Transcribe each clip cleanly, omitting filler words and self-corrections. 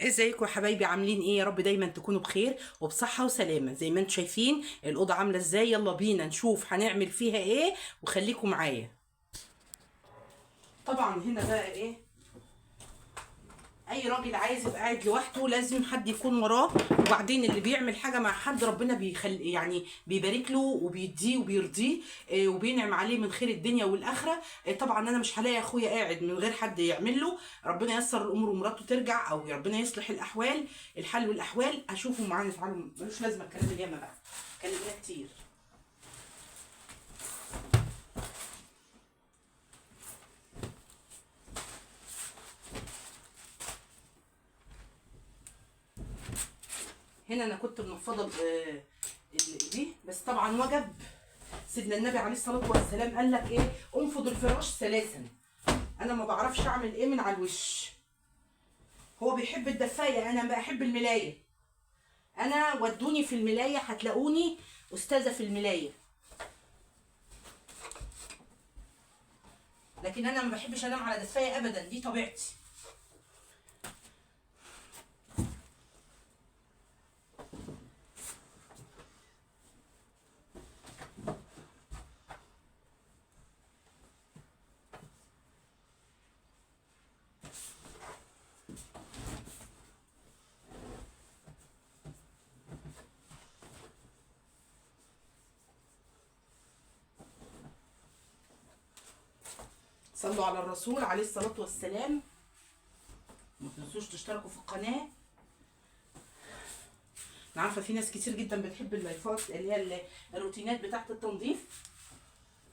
ازيكم يا حبايبي؟ عاملين ايه؟ يا رب دايما تكونوا بخير وبصحة وسلامة. زي ما انتم شايفين الأوضة عاملة ازاي. يلا بينا نشوف هنعمل فيها ايه وخليكم معايا. طبعا هنا بقى ايه، اي راجل عايز يبقى قاعد لوحده لازم حد يكون وراه. وبعدين اللي بيعمل حاجه مع حد ربنا يعني بيبارك له وبيديه وبيرضيه، وبينعم عليه من خير الدنيا والاخره. طبعا انا مش هلاقي اخويا قاعد من غير حد يعمل له. ربنا ييسر الامور ومراته ترجع، او ربنا يصلح الاحوال، الحال والاحوال. اشوفوا معانا، تعالوا، ملوش لازمه الكلام الياما بقى، كلمنا كتير. هنا انا كنت منفضه دي، بس طبعا وجب. سيدنا النبي عليه الصلاه والسلام قال لك ايه؟ انفض الفراش ثلاثا. انا ما بعرفش اعمل ايه من على الوش. هو بيحب الدفايه، انا بحب الملايه. انا ودوني في الملايه هتلاقوني استاذه في الملايه، لكن انا ما بحبش انام على دفايه ابدا، دي طبيعتي. صلوا على الرسول عليه الصلاه والسلام. ما تنسوش تشتركوا في القناه. انا عارفه في ناس كتير جدا بتحب اللايفات اللي هي الروتينات بتاعت التنظيف.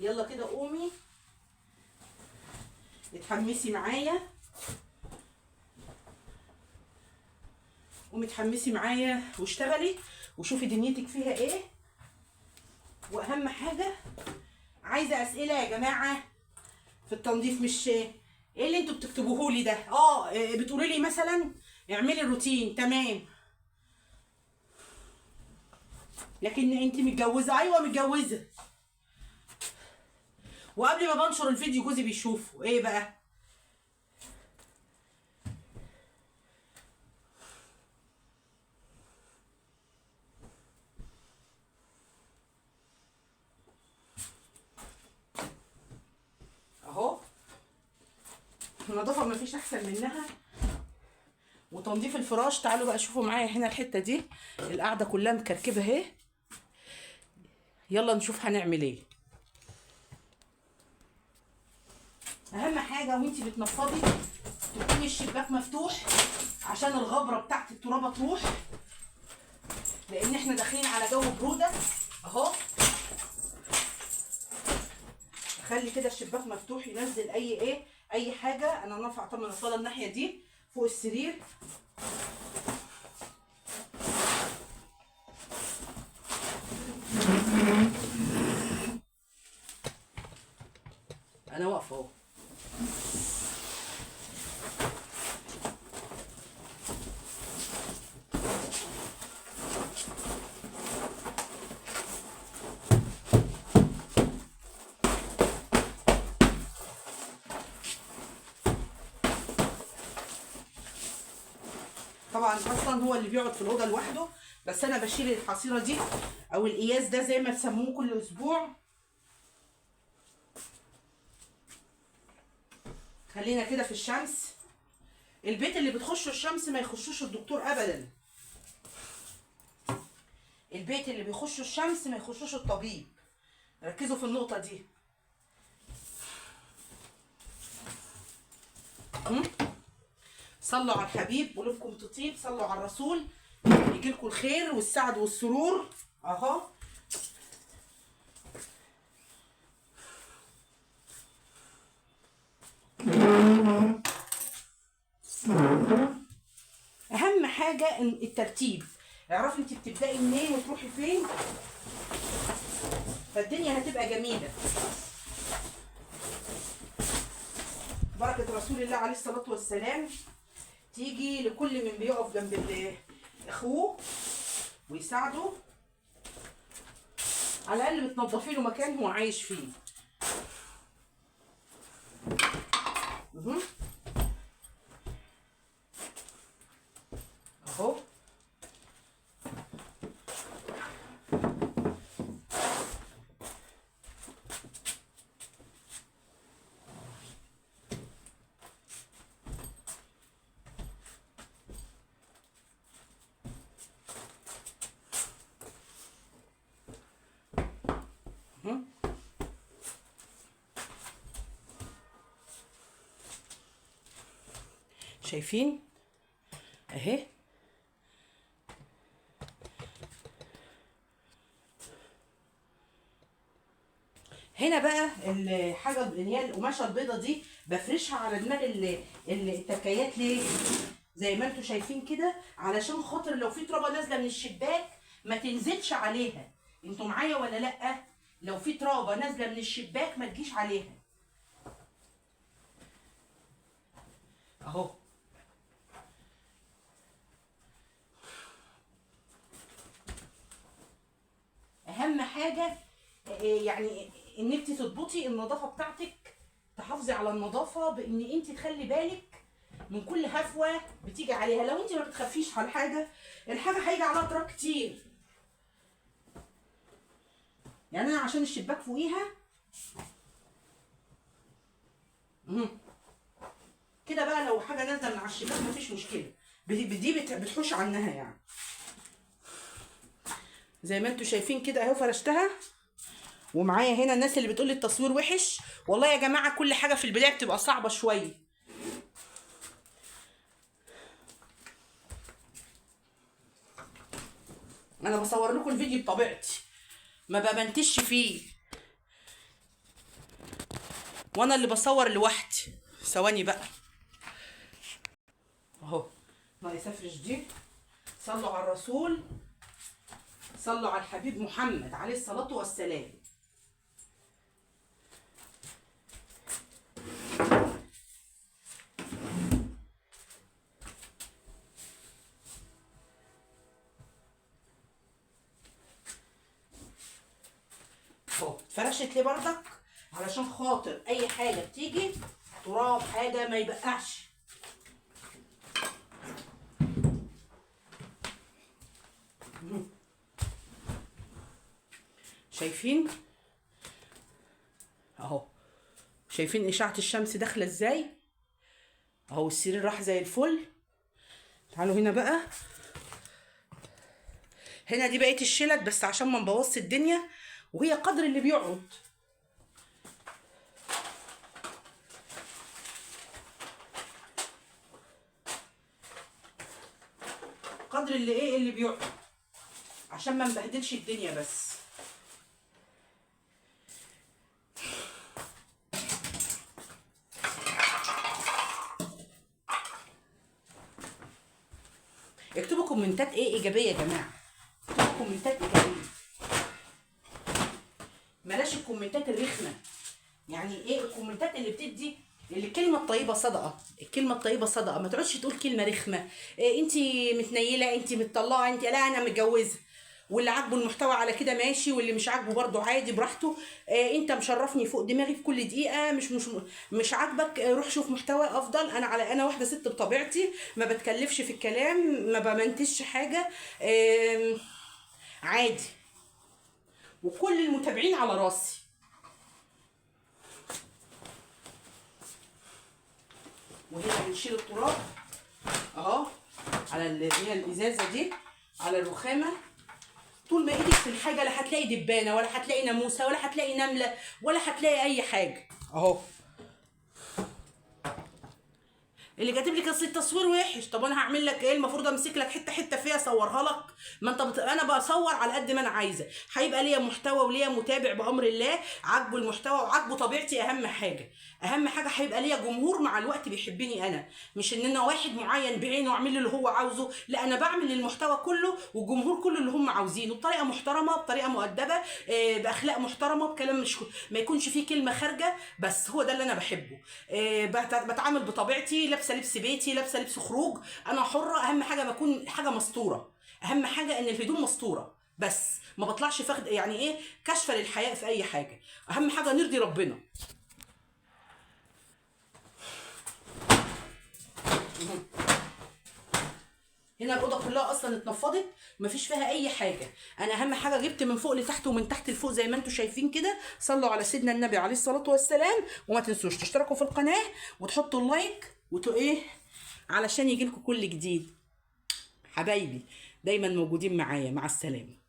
يلا كده قومي اتحمسي معايا، قومي اتحمسي معايا واشتغلي وشوفي دنيتك فيها ايه. واهم حاجه، عايزه اسئله يا جماعه في التنظيف. مش ايه اللي انتوا بتكتبوه لي ده. بتقولي لي مثلا اعملي الروتين، تمام، لكن انت متجوزه؟ ايوه متجوزه. وقبل ما بنشر الفيديو جوزي بيشوفه. ايه بقى؟ اهو النظافه مفيش احسن منها. وتنظيف الفراش، تعالوا بقى شوفوا معايا هنا الحته دي، القعده كلها مكركبه اهي. يلا نشوف هنعمل ايه. اهم حاجه وانتي بتنفضي تكوني الشباك مفتوح عشان الغبره بتاعت الترابه تروح، لان احنا داخلين على جو بروده اهو. خلي كده الشباك مفتوح ينزل اي حاجه. انا نرفع طبعا الصاله الناحيه دي فوق السرير. انا واقفه اهو. طبعا اصلا هو اللي بيقعد في الاوضه لوحده، بس انا بشيل الحصيره دي او القياس ده زي ما تسموه كل اسبوع. خلينا كده في الشمس. البيت اللي بتخشوا الشمس ما يخشوش الدكتور ابدا. البيت اللي بيخشوا الشمس ما يخشوش الطبيب. ركزوا في النقطه دي. صلوا على الحبيب، قلوبكم تطيب. صلوا على الرسول يجيلكم الخير والسعد والسرور اهو. اهم حاجه ان الترتيب. اعرفي انت بتبداي منين وتروحي فين، فالدنيا هتبقى جميله. بركه رسول الله عليه الصلاه والسلام تيجي لكل من بيقف جنب اخوه ويساعده. على الاقل بتنضفي له مكان هو عايش فيه. شايفين اهي. هنا بقى الحاجه اللي هي القماشه البيضه دي بفرشها على دماغ التكيات. ليه؟ زي ما انتم شايفين كده، علشان خاطر لو في ترابه نازله من الشباك ما تنزلش عليها. انتوا معايا ولا لا؟ لو في ترابه نازله من الشباك ما تجيش عليها اهو. اهم حاجه يعني ان انت تضبطي النظافه بتاعتك، تحافظي على النظافه بان انت تخلي بالك من كل هفوه بتيجي عليها. لو انت ما بتخافيش على الحاجه هيجي عليها تراب كتير. يعني انا عشان الشباك فوقيها كده بقى، لو حاجه نازله من على الشباك مفيش مشكله، دي بتحوش عنها يعني. زي ما انتم شايفين كده اهو فرشتها. ومعايا هنا الناس اللي بتقول لي التصوير وحش، والله يا جماعه كل حاجه في البدايه بتبقى صعبه شويه. انا بصور لكم الفيديو بطبيعتي، ما بمنتش فيه، وانا اللي بصور لوحدي. ثواني بقى اهو. ناقص افرش دي. صلوا على الرسول، صلوا على الحبيب محمد عليه الصلاه والسلام. اهو اتفرشت ليه بردك؟ علشان خاطر اي حاجه بتيجي تراب حاجه ما يبقعش. شايفين اهو؟ شايفين اشعه الشمس داخله ازاي اهو؟ السرير راح زي الفل. تعالوا هنا بقى. هنا دي بقيه الشلت بس عشان ما نبوظش الدنيا، وهي قدر اللي بيقعد. قدر اللي ايه اللي بيقعد عشان ما نبهدلش الدنيا بس. اكتبوا كومنتات ايه ايجابيه يا جماعه، اكتبوا كومنتات ايجابيه، بلاش الكومنتات الرخمه. يعني ايه الكومنتات اللي بتدي اللي الكلمه الطيبه صدقه؟ الكلمه الطيبه صدقه، ما تقعدش تقول كلمه رخمه. إيه انت متنيله، انت متطلعه، انت لا انا متجوزه. واللي عاجبه المحتوى على كده ماشي، واللي مش عاجبه برضه عادي براحته. إيه انت مشرفني فوق دماغي في كل دقيقه. مش عاجبك روح شوف محتوى افضل. انا واحده ست بطبيعتي ما بتكلفش في الكلام، ما بمنتجش حاجه. إيه عادي، وكل المتابعين على راسي. وهنا بنشيل التراب اهو على اللي هي الازازه دي، على الرخامه. طول ما ايدك في الحاجه لا هتلاقي دبانه، ولا هتلاقي ناموسه، ولا هتلاقي نمله، ولا هتلاقي اي حاجه اهو. اللي كاتب لك اصل التصوير وحش، طب انا هعمل لك ايه؟ المفروض امسك لك حته حته فيها اصورها لك؟ ما انت انا بصور على قد ما انا عايزه. هيبقى ليا محتوى وليا متابع بامر الله، عاجبه المحتوى وعاجبه طبيعتي. اهم حاجه هيبقى ليا جمهور مع الوقت بيحبني انا، مش ان انا واحد معين بعينه واعمل له اللي هو عاوزه. لا، انا بعمل المحتوى كله والجمهور كله اللي هم عاوزينه بطريقه محترمه، بطريقه مؤدبه، باخلاق محترمه، بكلام مش ما يكونش فيه كلمه خارجه. بس هو ده اللي انا بحبه. بتعامل بطبيعتي، لابسه لبس بيتي، لابسه لبس خروج، انا حره. اهم حاجه بكون حاجه مستوره، اهم حاجه ان الهدوم مستوره، بس ما بطلعش فخد يعني ايه كشفه للحياء في اي حاجه. اهم حاجه نرضي ربنا. هنا الاوضه كلها اصلا اتنفضت، مفيش فيها اي حاجه. انا اهم حاجه جبت من فوق لتحت ومن تحت لفوق زي ما انتم شايفين كده. صلوا على سيدنا النبي عليه الصلاه والسلام، وما تنسوش تشتركوا في القناه وتحطوا اللايك ايه علشان يجيلكوا كل جديد. حبايبي دايما موجودين معايا. مع السلامه.